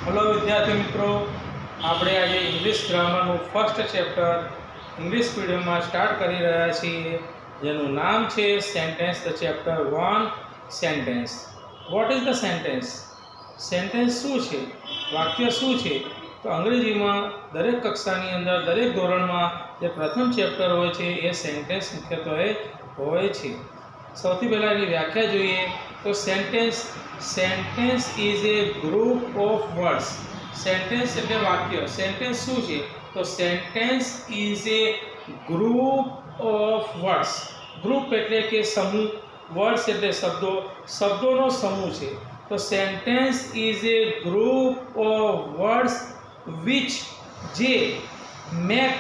Hello विद्यार्थी मित्रों, આપણે આજે ઇંગ્લિશ ગ્રામરનું ફર્સ્ટ ચેપ્ટર ઇંગ્લિશ મીડિયમમાં સ્ટાર્ટ કરી રહ્યા છીએ, જેનું નામ છે sentence. The chapter 1 sentence. What is the sentence? Sentence શું છે? વાક્ય શું છે? તો અંગ્રેજીમાં દરેક કક્ષાની અંદર દરેક ધોરણમાં જે પ્રથમ ચેપ્ટર હોય છે એ સેન્ટેન્સ મુખ્યત્વે હોય છે. સૌથી પહેલાં એની વ્યાખ્યા જોઈએ તો sentence is a group of words. Sentence એટલે વાક્ય. સેન્ટેન્સ શું છે? તો sentence is a group of words. Group એટલે કે સમૂહ, વર્ડ્સ એટલે શબ્દો, શબ્દોનો સમૂહ છે. તો sentence is a group of words which જે મેક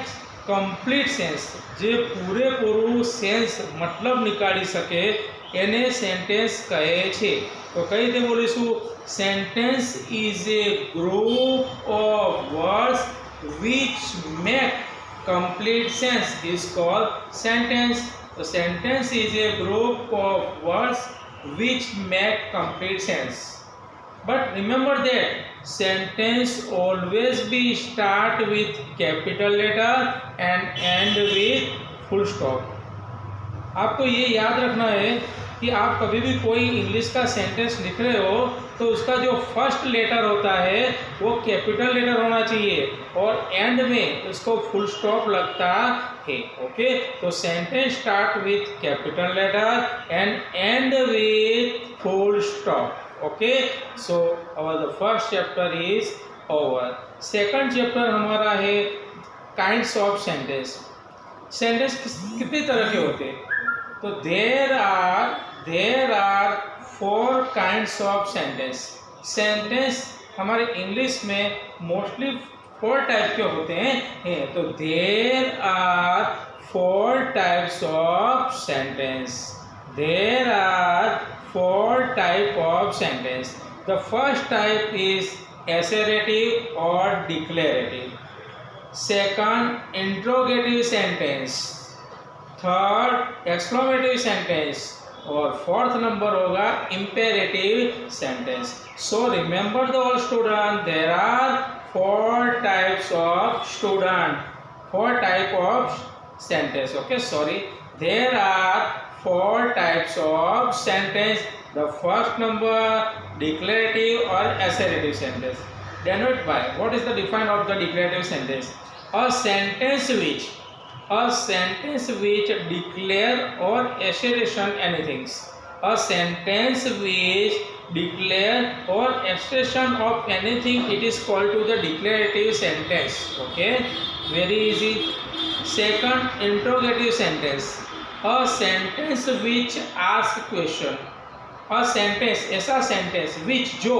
કમ્પ્લીટ સેન્સ, જે પૂરેપૂરું સેન્સ મતલબ નીકાળી શકે એને સેન્ટેન્સ કહે છે. તો કઈ રીતે બોલીશું? Sentence is a group of words which make complete sense is called sentence. તો sentence is a group of words which make complete sense. But remember that sentence always be start with capital letter and end with full stop. आपको ये याद रखना है कि आप कभी भी कोई इंग्लिश का सेंटेंस लिख रहे हो तो उसका जो फर्स्ट लेटर होता है वो कैपिटल लेटर होना चाहिए और एंड में उसको फुल स्टॉप लगता है. ओके, तो sentence start with capital letter and end with full stop. Okay, so our the first chapter is over. Second chapter हमारा है काइंड्स ऑफ सेंटेंस. सेंटेंस कितनी तरह के होते हैं? तो there are 4 kinds of sentence. Sentence हमारे इंग्लिश में मोस्टली 4 टाइप के होते हैं. तो there are 4 types of sentence. There are 4 type of sentence. The first type is assertive or declarative. Second, interrogative sentence. Third, exclamative sentence. और fourth number होगा imperative sentence. So remember the all student, there are 4 types of student, 4 type of sentence. Okay, sorry, there are 4 types of sentence. The first number, declarative or assertive sentence. Denote by, what is the define of the declarative sentence? A sentence which declare or assertion anything. A sentence which declare or assertion of anything, it is called to the declarative sentence. Okay, very easy. Second, interrogative sentence. A sentence which ask question. A sentence, ऐसा sentence which जो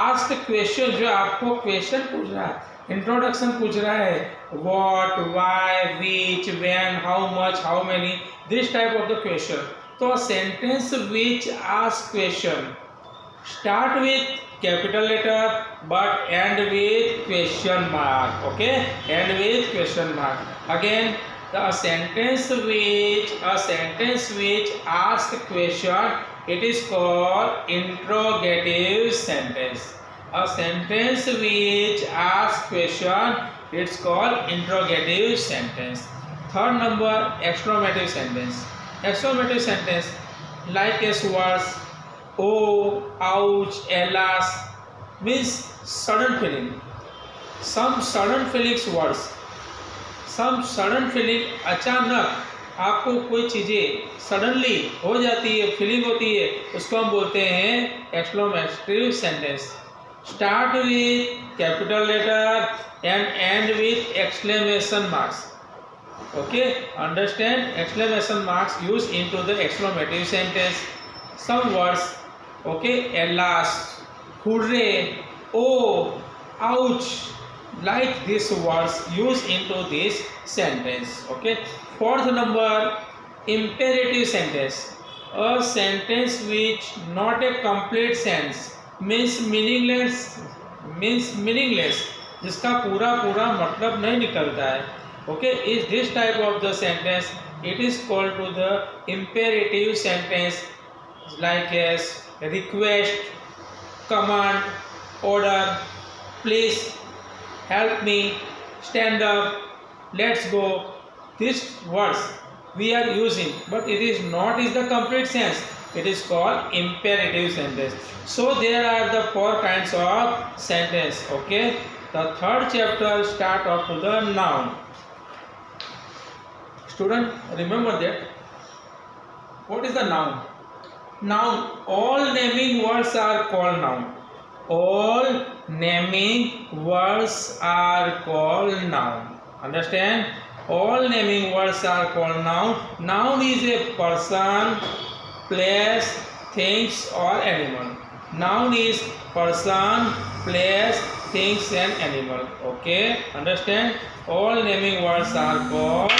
ask question, जो आपको question पूछ रहा है, introduction पूछ रहा है, what, why, which, when, how much, how many, this type of the question. तो sentence which ask question start with capital letter but end with question mark. Okay, end with question mark. Again, a sentence which ask question, it is called interrogative sentence. A sentence which asks question, it's called interrogative sentence. Third number, exclamative sentence. Exclamative sentence like as words oh, ouch, alas, means sudden feeling. Some sudden feelings words. some sudden feeling, अचानक आपको कोई चीज़ें suddenly हो जाती है, feeling होती है, उसको हम बोलते हैं exclamative sentence. Start with capital letter and end with exclamation marks. Okay, understand? Exclamation marks use into the exclamative sentence. Some words, okay, alas, hurray, oh, ouch, like these words used into this sentence. Okay, fourth number, imperative sentence. A sentence which not a complete sense, means meaningless, जिसका पूरा मतलब नहीं निकलता है. Okay, is this type of the sentence, it is called to the imperative sentence, like as request, command, order, please, help me, stand up, let's go. These words we are using, but it is not is the complete sense. It is called imperative sentence. So there are the 4 kinds of sentence. Okay. The third chapter start off to the noun. Student, remember that. What is the noun? Noun. All naming words are called noun. All naming words are called noun. Understand? All naming words are called noun. Noun is a person, place, things or animal. Noun is person, place, things and animal. Okay? Understand? All naming words are called